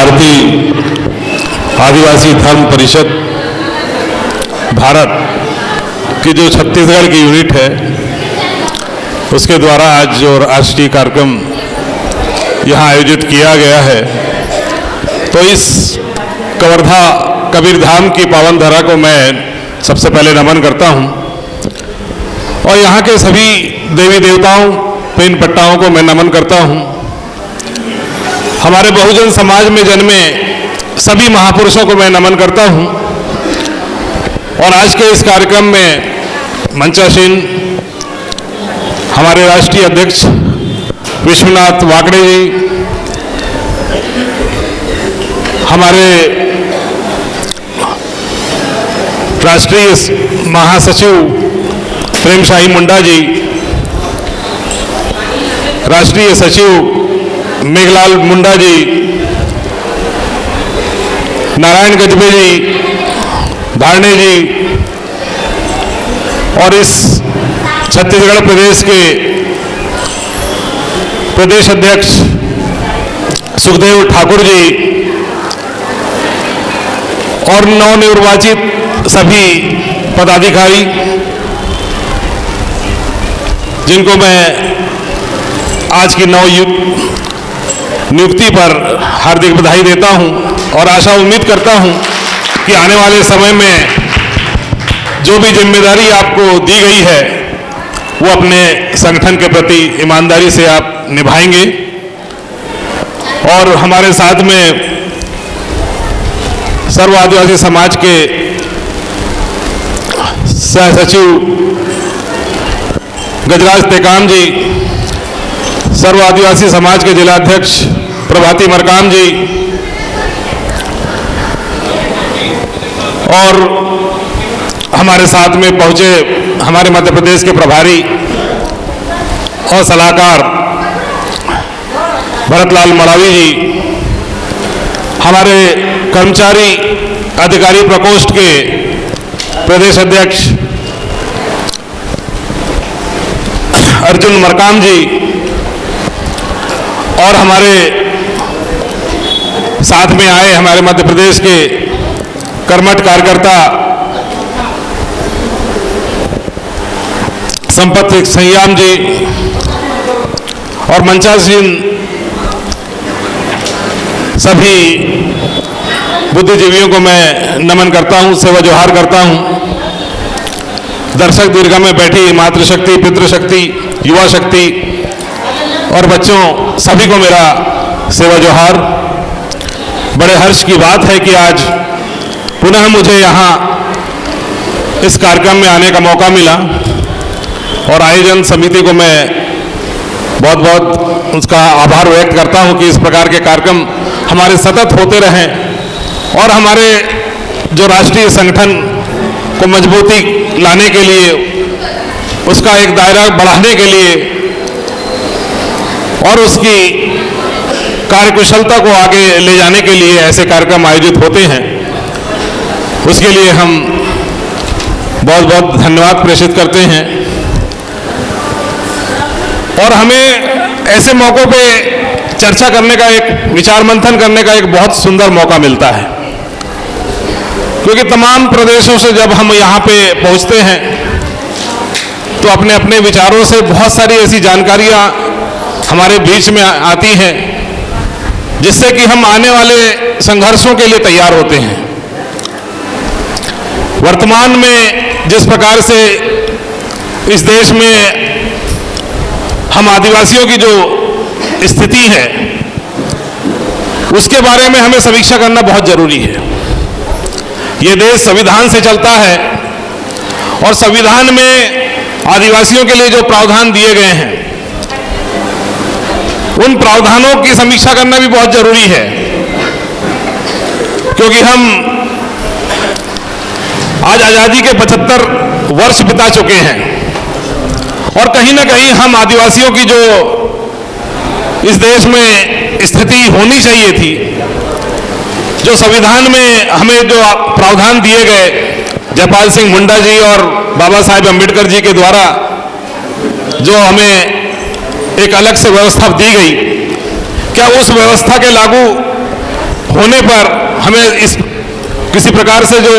भारतीय आदिवासी धर्म परिषद भारत की जो छत्तीसगढ़ की यूनिट है उसके द्वारा आज जो राष्ट्रीय कार्यक्रम यहाँ आयोजित किया गया है, तो इस कवर्धा कबीर धाम की पावन धरा को मैं सबसे पहले नमन करता हूँ और यहाँ के सभी देवी देवताओं पेन पट्टाओं को मैं नमन करता हूँ। हमारे बहुजन समाज में जन्मे सभी महापुरुषों को मैं नमन करता हूँ और आज के इस कार्यक्रम में मंचासीन हमारे राष्ट्रीय अध्यक्ष विश्वनाथ वाकड़े जी, हमारे राष्ट्रीय महासचिव प्रेमशाही मुंडा जी, राष्ट्रीय सचिव मेघलाल मुंडा जी, नारायण गजबे जी, धारणे जी और इस छत्तीसगढ़ प्रदेश के प्रदेश अध्यक्ष सुखदेव ठाकुर जी और नवनिर्वाचित सभी पदाधिकारी जिनको मैं आज की नियुक्ति पर हार्दिक बधाई देता हूं और आशा उम्मीद करता हूं कि आने वाले समय में जो भी जिम्मेदारी आपको दी गई है वो अपने संगठन के प्रति ईमानदारी से आप निभाएंगे। और हमारे साथ में सर्व आदिवासी समाज के सह सचिव गजराज टेकाम जी, सर्व आदिवासी समाज के जिलाध्यक्ष प्रभाती मरकाम जी और हमारे साथ में पहुंचे हमारे मध्य प्रदेश के प्रभारी और सलाहकार भरतलाल मड़ावी जी, हमारे कर्मचारी अधिकारी प्रकोष्ठ के प्रदेश अध्यक्ष अर्जुन मरकाम जी और हमारे साथ में आए हमारे मध्य प्रदेश के कर्मठ कार्यकर्ता संपत संयाम जी और मंचासीन सभी बुद्धिजीवियों को मैं नमन करता हूं, सेवा जोहार करता हूं। दर्शक दीर्घा में बैठी मातृशक्ति, पितृशक्ति, युवा शक्ति और बच्चों सभी को मेरा सेवा जोहार। बड़े हर्ष की बात है कि आज पुनः मुझे यहाँ इस कार्यक्रम में आने का मौका मिला और आयोजन समिति को मैं बहुत बहुत उसका आभार व्यक्त करता हूँ कि इस प्रकार के कार्यक्रम हमारे सतत होते रहें और हमारे जो राष्ट्रीय संगठन को मजबूती लाने के लिए, उसका एक दायरा बढ़ाने के लिए और उसकी कार्यकुशलता को आगे ले जाने के लिए ऐसे कार्यक्रम आयोजित होते हैं। उसके लिए हम बहुत बहुत धन्यवाद प्रेषित करते हैं और हमें ऐसे मौक़ों पे चर्चा करने का, एक विचार मंथन करने का एक बहुत सुंदर मौका मिलता है, क्योंकि तमाम प्रदेशों से जब हम यहाँ पे पहुँचते हैं तो अपने अपने विचारों से बहुत सारी ऐसी जानकारियाँ हमारे बीच में आती हैं जिससे कि हम आने वाले संघर्षों के लिए तैयार होते हैं। वर्तमान में जिस प्रकार से इस देश में हम आदिवासियों की जो स्थिति है उसके बारे में हमें समीक्षा करना बहुत जरूरी है। ये देश संविधान से चलता है और संविधान में आदिवासियों के लिए जो प्रावधान दिए गए हैं उन प्रावधानों की समीक्षा करना भी बहुत जरूरी है, क्योंकि हम आज आज़ादी के 75 वर्ष बिता चुके हैं और कहीं ना कहीं हम आदिवासियों की जो इस देश में स्थिति होनी चाहिए थी, जो संविधान में हमें जो प्रावधान दिए गए जयपाल सिंह मुंडा जी और बाबा साहेब अम्बेडकर जी के द्वारा जो हमें एक अलग से व्यवस्था दी गई, क्या उस व्यवस्था के लागू होने पर हमें इस किसी प्रकार से जो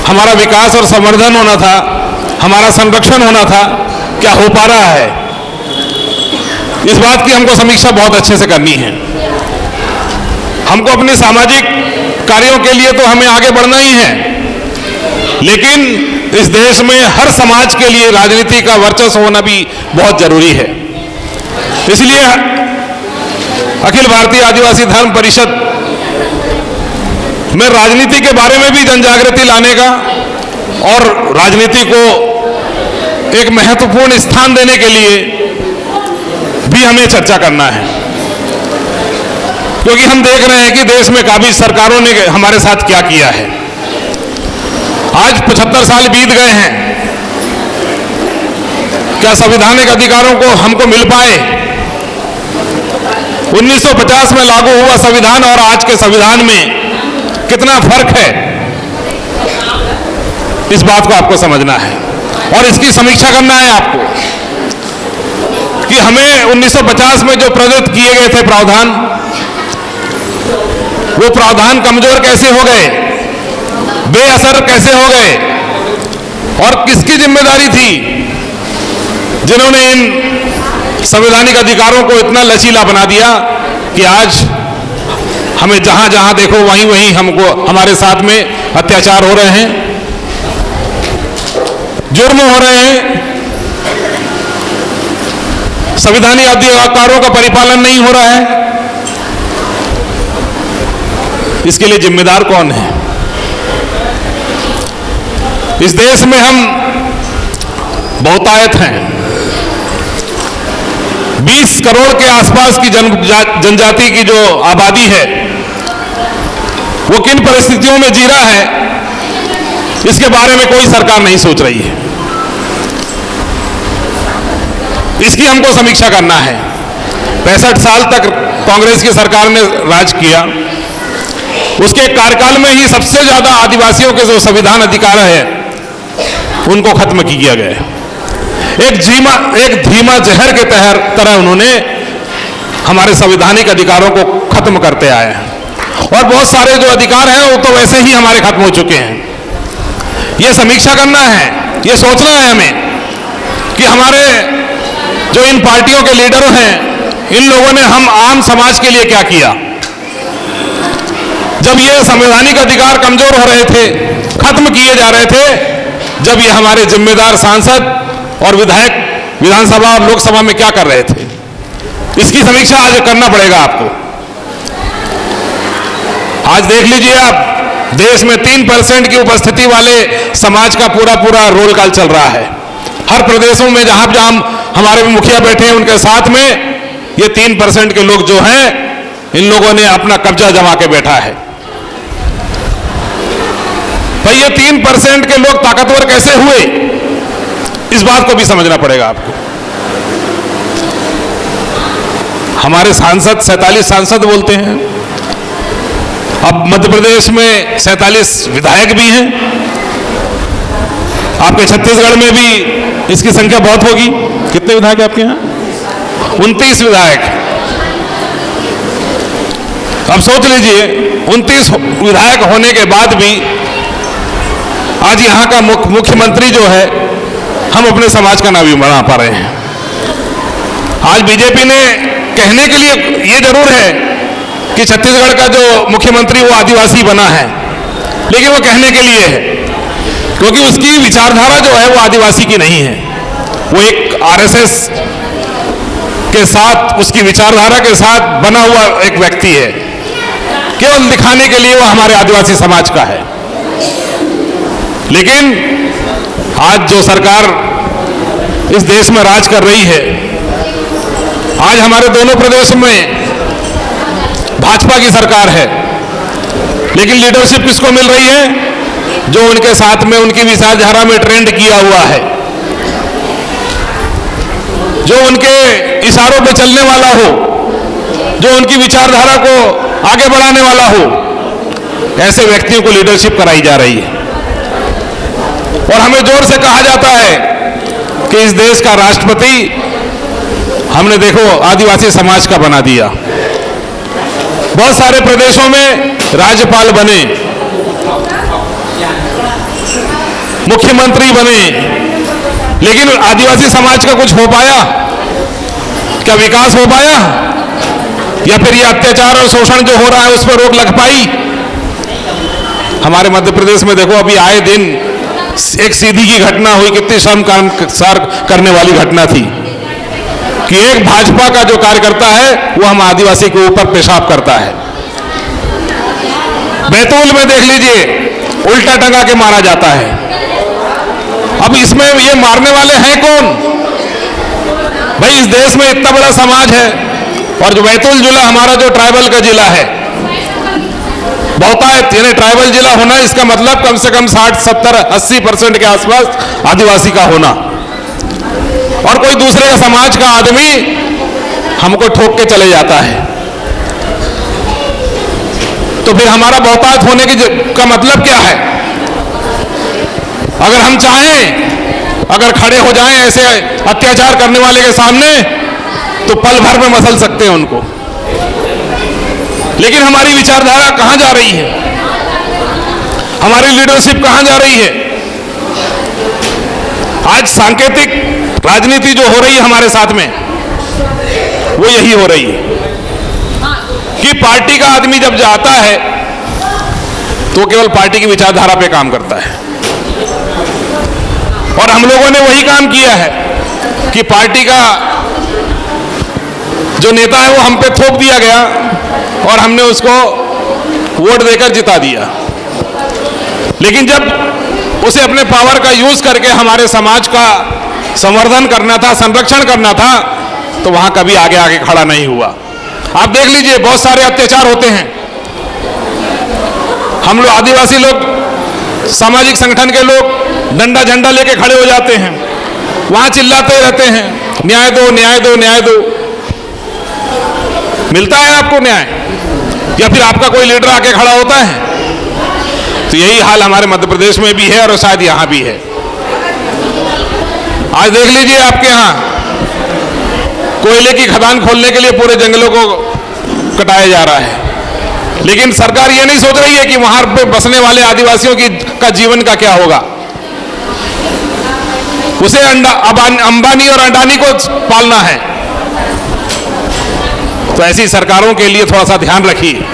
हमारा विकास और संवर्धन होना था, हमारा संरक्षण होना था, क्या हो पा रहा है, इस बात की हमको समीक्षा बहुत अच्छे से करनी है। हमको अपने सामाजिक कार्यों के लिए तो हमें आगे बढ़ना ही है, लेकिन इस देश में हर समाज के लिए राजनीति का वर्चस्व होना भी बहुत जरूरी है। इसलिए अखिल भारतीय आदिवासी धर्म परिषद में राजनीति के बारे में भी जन जागृति लाने का और राजनीति को एक महत्वपूर्ण स्थान देने के लिए भी हमें चर्चा करना है, क्योंकि हम देख रहे हैं कि देश में काफी सरकारों ने हमारे साथ क्या किया है। आज 75 साल बीत गए हैं, क्या संवैधानिक अधिकारों को हमको मिल पाए? 1950 में लागू हुआ संविधान और आज के संविधान में कितना फर्क है, इस बात को आपको समझना है और इसकी समीक्षा करना है आपको कि हमें 1950 में जो प्रदत्त किए गए थे प्रावधान, वो प्रावधान कमजोर कैसे हो गए, बेअसर कैसे हो गए, और किसकी जिम्मेदारी थी जिन्होंने इन संवैधानिक अधिकारों को इतना लचीला बना दिया कि आज हमें जहां जहां देखो वहीं वहीं हमको हमारे साथ में अत्याचार हो रहे हैं, जुर्म हो रहे हैं, संवैधानिक अधिकारों का परिपालन नहीं हो रहा है। इसके लिए जिम्मेदार कौन है? इस देश में हम बहुतायत हैं, 20 करोड़ के आसपास की जनजाति की जो आबादी है, वो किन परिस्थितियों में जी रहा है, इसके बारे में कोई सरकार नहीं सोच रही है। इसकी हमको समीक्षा करना है। 65 साल तक कांग्रेस की सरकार ने राज किया, उसके कार्यकाल में ही सबसे ज्यादा आदिवासियों के जो संविधान अधिकार है उनको खत्म किया गया। एक धीमा जहर के तरह उन्होंने हमारे संवैधानिक अधिकारों को खत्म करते आए हैं, और बहुत सारे जो अधिकार हैं वो तो वैसे ही हमारे खत्म हो चुके हैं। ये समीक्षा करना है, ये सोचना है हमें कि हमारे जो इन पार्टियों के लीडर हैं, इन लोगों ने हम आम समाज के लिए क्या किया। जब ये संवैधानिक अधिकार कमजोर हो रहे थे, खत्म किए जा रहे थे, जब ये हमारे जिम्मेदार सांसद और विधायक विधानसभा और लोकसभा में क्या कर रहे थे, इसकी समीक्षा आज करना पड़ेगा आपको। आज देख लीजिए आप, देश में 3% की उपस्थिति वाले समाज का पूरा रोल कॉल चल रहा है। हर प्रदेशों में जहां जहां हमारे मुखिया बैठे हैं, उनके साथ में ये 3% के लोग जो हैं, इन लोगों ने अपना कब्जा जमा के बैठा है। भाई ये 3% के लोग ताकतवर कैसे हुए, इस बात को भी समझना पड़ेगा आपको। हमारे सांसद 47 सांसद बोलते हैं, अब मध्य प्रदेश में 47 विधायक भी हैं, आपके छत्तीसगढ़ में भी इसकी संख्या बहुत होगी। कितने विधायक है आपके यहाँ? 29 विधायक। अब सोच लीजिए, 29 विधायक होने के बाद भी आज यहाँ का मुख्यमंत्री जो है, हम अपने समाज का ना भी बना पा रहे हैं। आज बीजेपी ने कहने के लिए ये जरूर है कि छत्तीसगढ़ का जो मुख्यमंत्री वो आदिवासी बना है, लेकिन वो कहने के लिए है, क्योंकि उसकी विचारधारा जो है वो आदिवासी की नहीं है। वो एक आरएसएस के साथ, उसकी विचारधारा के साथ बना हुआ एक व्यक्ति है, केवल दिखाने के लिए वो हमारे आदिवासी समाज का है। लेकिन आज जो सरकार इस देश में राज कर रही है, आज हमारे दोनों प्रदेशों में भाजपा की सरकार है, लेकिन लीडरशिप किसको मिल रही है? जो उनके साथ में उनकी विचारधारा में ट्रेंड किया हुआ है, जो उनके इशारों पे चलने वाला हो, जो उनकी विचारधारा को आगे बढ़ाने वाला हो, ऐसे व्यक्तियों को लीडरशिप कराई जा रही है। और हमें जोर से कहा जाता है कि इस देश का राष्ट्रपति हमने देखो आदिवासी समाज का बना दिया। बहुत सारे प्रदेशों में राज्यपाल बने, मुख्यमंत्री बने, लेकिन आदिवासी समाज का कुछ हो पाया? क्या विकास हो पाया? या फिर ये अत्याचार और शोषण जो हो रहा है उस पर रोक लग पाई? हमारे मध्य प्रदेश में देखो, अभी आए दिन एक सीधी की घटना हुई, कितनी शर्मसार करने वाली घटना थी कि एक भाजपा का जो कार्यकर्ता है वो हम आदिवासी के ऊपर पेशाब करता है। बैतूल में देख लीजिए, उल्टा टंगा के मारा जाता है। अब इसमें ये मारने वाले हैं कौन? भाई, इस देश में इतना बड़ा समाज है, और जो बैतूल जिला हमारा जो ट्राइबल का जिला है, बहुतायत यानी ट्राइबल जिला होना, इसका मतलब कम से कम 60, 70, 80% के आसपास आदिवासी का होना, और कोई दूसरे का समाज का आदमी हमको ठोक के चले जाता है। तो फिर हमारा बहुतायत होने का मतलब क्या है? अगर हम चाहें, अगर खड़े हो जाएं ऐसे अत्याचार करने वाले के सामने, तो पल भर में मसल सकते हैं उनको। लेकिन हमारी विचारधारा कहां जा रही है? हमारी लीडरशिप कहां जा रही है? आज सांकेतिक राजनीति जो हो रही है हमारे साथ में, वो यही हो रही है कि पार्टी का आदमी जब जाता है तो केवल पार्टी की विचारधारा पे काम करता है, और हम लोगों ने वही काम किया है कि पार्टी का जो नेता है वो हम पे थोप दिया गया और हमने उसको वोट देकर जिता दिया। लेकिन जब उसे अपने पावर का यूज करके हमारे समाज का संवर्धन करना था, संरक्षण करना था, तो वहां कभी आगे आगे खड़ा नहीं हुआ। आप देख लीजिए, बहुत सारे अत्याचार होते हैं। हम लोग आदिवासी लोग, सामाजिक संगठन के लोग डंडा झंडा लेके खड़े हो जाते हैं, वहां चिल्लाते रहते हैं, न्याय दो, न्याय दो, न्याय दो। मिलता है आपको न्याय? या फिर आपका कोई लीडर आके खड़ा होता है? तो यही हाल हमारे मध्य प्रदेश में भी है और शायद यहां भी है। आज देख लीजिए, आपके यहां कोयले की खदान खोलने के लिए पूरे जंगलों को कटाया जा रहा है, लेकिन सरकार ये नहीं सोच रही है कि वहां पे बसने वाले आदिवासियों का जीवन का क्या होगा। उसे अंबानी और अडानी को पालना है। तो ऐसी सरकारों के लिए थोड़ा सा ध्यान रखिए।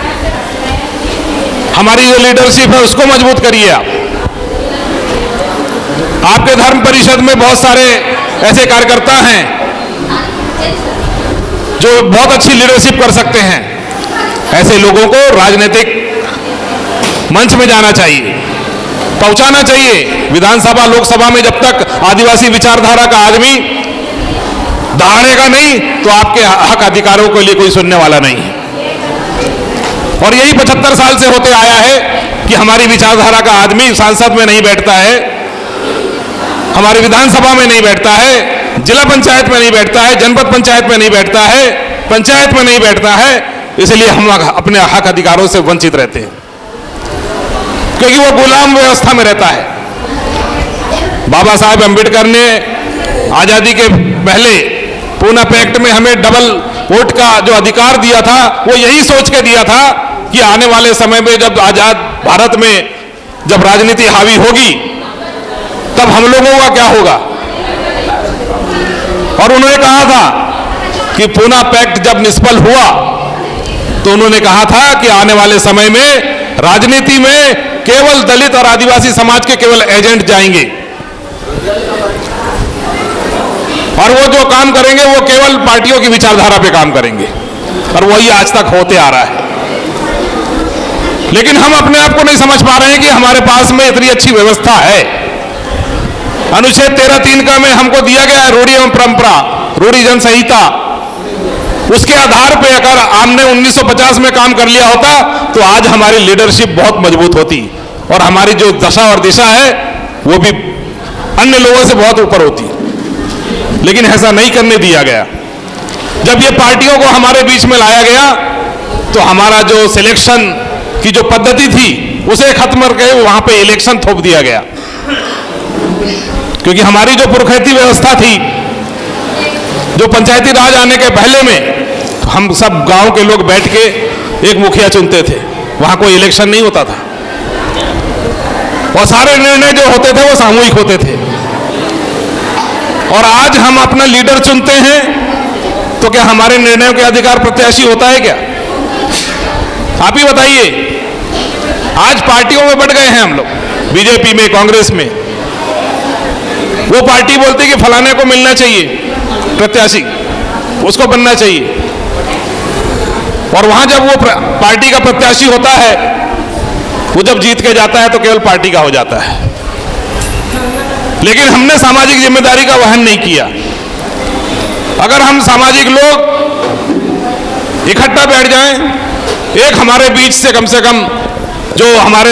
हमारी जो लीडरशिप है उसको मजबूत करिए। आपके धर्म परिषद में बहुत सारे ऐसे कार्यकर्ता हैं जो बहुत अच्छी लीडरशिप कर सकते हैं। ऐसे लोगों को राजनीतिक मंच में जाना चाहिए, पहुंचाना चाहिए। विधानसभा, लोकसभा में जब तक आदिवासी विचारधारा का आदमी दहाड़ेगा नहीं, तो आपके हक अधिकारों के लिए कोई सुनने वाला नहीं है। और यही 75 साल से होते आया है कि हमारी विचारधारा का आदमी सांसद में नहीं बैठता है, हमारी विधानसभा में नहीं बैठता है, जिला पंचायत में नहीं बैठता है, जनपद पंचायत में नहीं बैठता है, पंचायत में नहीं बैठता है। इसलिए हम अपने हक अधिकारों से वंचित रहते हैं, क्योंकि वो गुलाम व्यवस्था में रहता है। बाबा साहेब अंबेडकर ने आजादी के पहले पूना पैक्ट में हमें डबल वोट का जो अधिकार दिया था, वो यही सोच के दिया था कि आने वाले समय में जब आजाद भारत में जब राजनीति हावी होगी, तब हम लोगों का क्या होगा। और उन्होंने कहा था कि पूना पैक्ट जब निष्फल हुआ, तो उन्होंने कहा था कि आने वाले समय में राजनीति में केवल दलित और आदिवासी समाज के केवल एजेंट जाएंगे, और वो जो काम करेंगे वो केवल पार्टियों की विचारधारा पे काम करेंगे। और वही आज तक होते आ रहा है। लेकिन हम अपने आप को नहीं समझ पा रहे हैं कि हमारे पास में इतनी अच्छी व्यवस्था है। अनुच्छेद 13(3) का में हमको दिया गया है रूढ़ी एवं परंपरा, रूढ़ी जनसंहिता। उसके आधार पे अगर हमने 1950 में काम कर लिया होता, तो आज हमारी लीडरशिप बहुत मजबूत होती और हमारी जो दशा और दिशा है वो भी अन्य लोगों से बहुत ऊपर होती। लेकिन ऐसा नहीं करने दिया गया। जब ये पार्टियों को हमारे बीच में लाया गया, तो हमारा जो सिलेक्शन की जो पद्धति थी उसे खत्म करके वहां पे इलेक्शन थोप दिया गया। क्योंकि हमारी जो पुरखैती व्यवस्था थी, जो पंचायती राज आने के पहले में हम सब गांव के लोग बैठ के एक मुखिया चुनते थे, वहां कोई इलेक्शन नहीं होता था और सारे निर्णय जो होते थे वो सामूहिक होते थे। और आज हम अपना लीडर चुनते हैं तो क्या हमारे निर्णयों के अधिकार प्रत्याशी होता है क्या? आप ही बताइए। आज पार्टियों में बढ़ गए हैं हम लोग, बीजेपी में, कांग्रेस में। वो पार्टी बोलती है कि फलाने को मिलना चाहिए प्रत्याशी, उसको बनना चाहिए, और वहां जब वो पार्टी का प्रत्याशी होता है, वो जब जीत के जाता है तो केवल पार्टी का हो जाता है। लेकिन हमने सामाजिक जिम्मेदारी का वहन नहीं किया। अगर हम सामाजिक लोग इकट्ठा बैठ जाएं, एक हमारे बीच से कम जो हमारे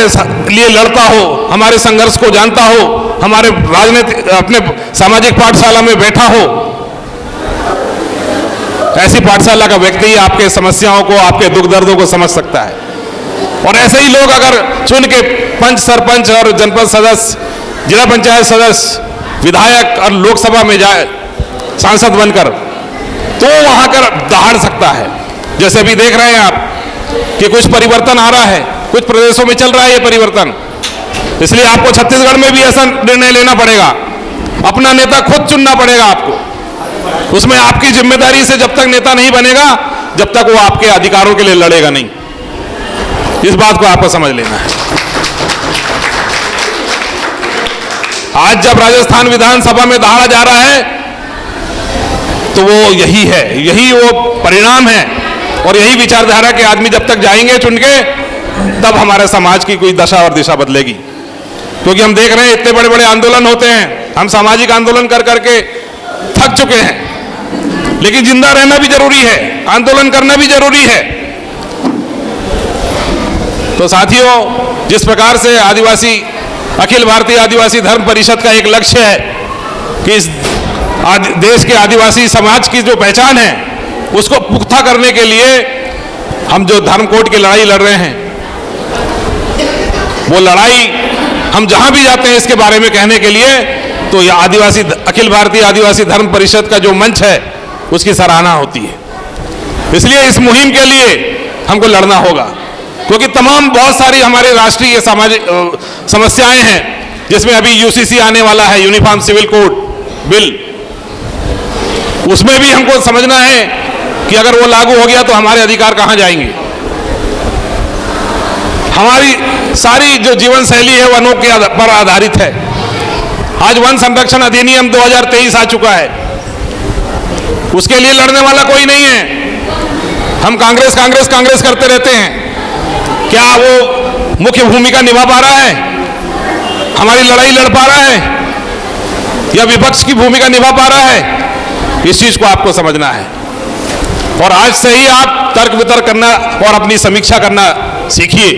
लिए लड़ता हो, हमारे संघर्ष को जानता हो, हमारे राजनीतिक अपने सामाजिक पाठशाला में बैठा हो, ऐसी पाठशाला का व्यक्ति आपके समस्याओं को, आपके दुख दर्दों को समझ सकता है। और ऐसे ही लोग अगर चुन के पंच, सरपंच और जनपद सदस्य, जिला पंचायत सदस्य, विधायक और लोकसभा में जाए सांसद बनकर, तो वहां कर दहाड़ सकता है। जैसे अभी देख रहे हैं आप कि कुछ परिवर्तन आ रहा है, कुछ प्रदेशों में चल रहा है ये परिवर्तन। इसलिए आपको छत्तीसगढ़ में भी ऐसा निर्णय लेना पड़ेगा, अपना नेता खुद चुनना पड़ेगा आपको। उसमें आपकी जिम्मेदारी से जब तक नेता नहीं बनेगा, जब तक वो आपके अधिकारों के लिए लड़ेगा नहीं। इस बात को आपको समझ लेना है। आज जब राजस्थान विधानसभा में दहाड़ा जा रहा है तो वो यही है, यही वो परिणाम है। और यही विचारधारा के आदमी जब तक जाएंगे चुन के, तब हमारे समाज की कोई दशा और दिशा बदलेगी। क्योंकि हम देख रहे हैं इतने बड़े बड़े आंदोलन होते हैं, हम सामाजिक आंदोलन कर करके थक चुके हैं। लेकिन जिंदा रहना भी जरूरी है, आंदोलन करना भी जरूरी है। तो साथियों, जिस प्रकार से अखिल भारतीय आदिवासी धर्म परिषद का एक लक्ष्य है कि इस देश के आदिवासी समाज की जो पहचान है उसको पुख्ता करने के लिए हम जो धर्म कोड की लड़ाई लड़ रहे हैं, वो लड़ाई हम जहां भी जाते हैं इसके बारे में कहने के लिए, तो यह अखिल भारतीय आदिवासी धर्म परिषद का जो मंच है उसकी सराहना होती है। इसलिए इस मुहिम के लिए हमको लड़ना होगा, क्योंकि तमाम बहुत सारी हमारी राष्ट्रीय सामाजिक समस्याएं हैं, जिसमें अभी यूसीसी आने वाला है, यूनिफॉर्म सिविल कोड बिल। उसमें भी हमको समझना है कि अगर वो लागू हो गया तो हमारे अधिकार कहां जाएंगे। हमारी सारी जो जीवन शैली है वनों के पर आधारित है। आज वन संरक्षण अधिनियम 2023 आ चुका है, उसके लिए लड़ने वाला कोई नहीं है। हम कांग्रेस कांग्रेस कांग्रेस करते रहते हैं, क्या वो मुख्य भूमिका निभा पा रहा है, हमारी लड़ाई लड़ पा रहा है, या विपक्ष की भूमिका निभा पा रहा है? इस चीज को आपको समझना है। और आज से ही आप तर्क वितर्क करना और अपनी समीक्षा करना सीखिए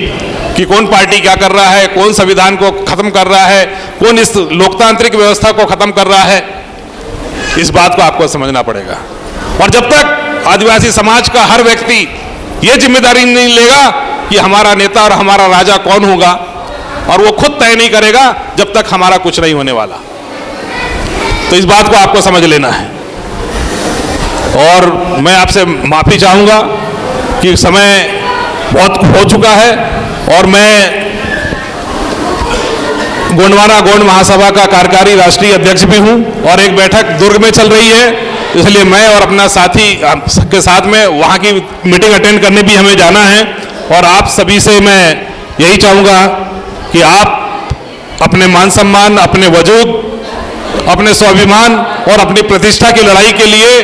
कि कौन पार्टी क्या कर रहा है, कौन संविधान को खत्म कर रहा है, कौन इस लोकतांत्रिक व्यवस्था को खत्म कर रहा है। इस बात को आपको समझना पड़ेगा। और जब तक आदिवासी समाज का हर व्यक्ति ये जिम्मेदारी नहीं लेगा कि हमारा नेता और हमारा राजा कौन होगा, और वो खुद तय नहीं करेगा, जब तक हमारा कुछ नहीं होने वाला। तो इस बात को आपको समझ लेना है। और मैं आपसे माफी चाहूंगा कि समय बहुत हो चुका है, और मैं गोंडवाना गोंड महासभा का कार्यकारी राष्ट्रीय अध्यक्ष भी हूं, और एक बैठक दुर्ग में चल रही है, इसलिए मैं और अपना साथी के साथ में वहां की मीटिंग अटेंड करने भी हमें जाना है। और आप सभी से मैं यही चाहूंगा कि आप अपने मान सम्मान, अपने वजूद, अपने स्वाभिमान और अपनी प्रतिष्ठा की लड़ाई के लिए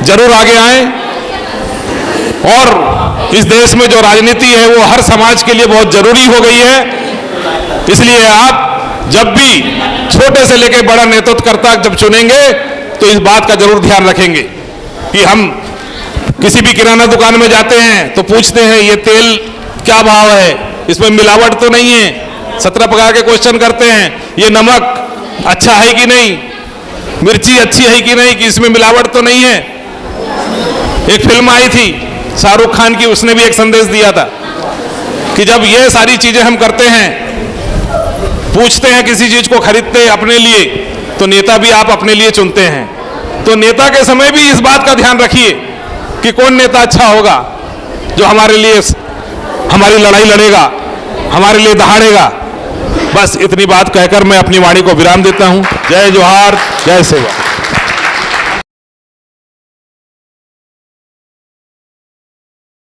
जरूर आगे आएं। और इस देश में जो राजनीति है वो हर समाज के लिए बहुत जरूरी हो गई है। इसलिए आप जब भी छोटे से लेकर बड़ा नेतृत्वकर्ता जब चुनेंगे तो इस बात का जरूर ध्यान रखेंगे कि हम किसी भी किराना दुकान में जाते हैं तो पूछते हैं ये तेल क्या भाव है, इसमें मिलावट तो नहीं है। 17 प्रकार के क्वेश्चन करते हैं, ये नमक अच्छा है कि नहीं, मिर्ची अच्छी है कि नहीं, कि इसमें मिलावट तो नहीं है। एक फिल्म आई थी शाहरुख खान की, उसने भी एक संदेश दिया था कि जब ये सारी चीजें हम करते हैं, पूछते हैं किसी चीज को खरीदते हैं अपने लिए, तो नेता भी आप अपने लिए चुनते हैं। तो नेता के समय भी इस बात का ध्यान रखिए कि कौन नेता अच्छा होगा, जो हमारे लिए हमारी लड़ाई लड़ेगा, हमारे लिए दहाड़ेगा। बस इतनी बात कहकर मैं अपनी वाणी को विराम देता हूं। जय जोहार, जय सेवा।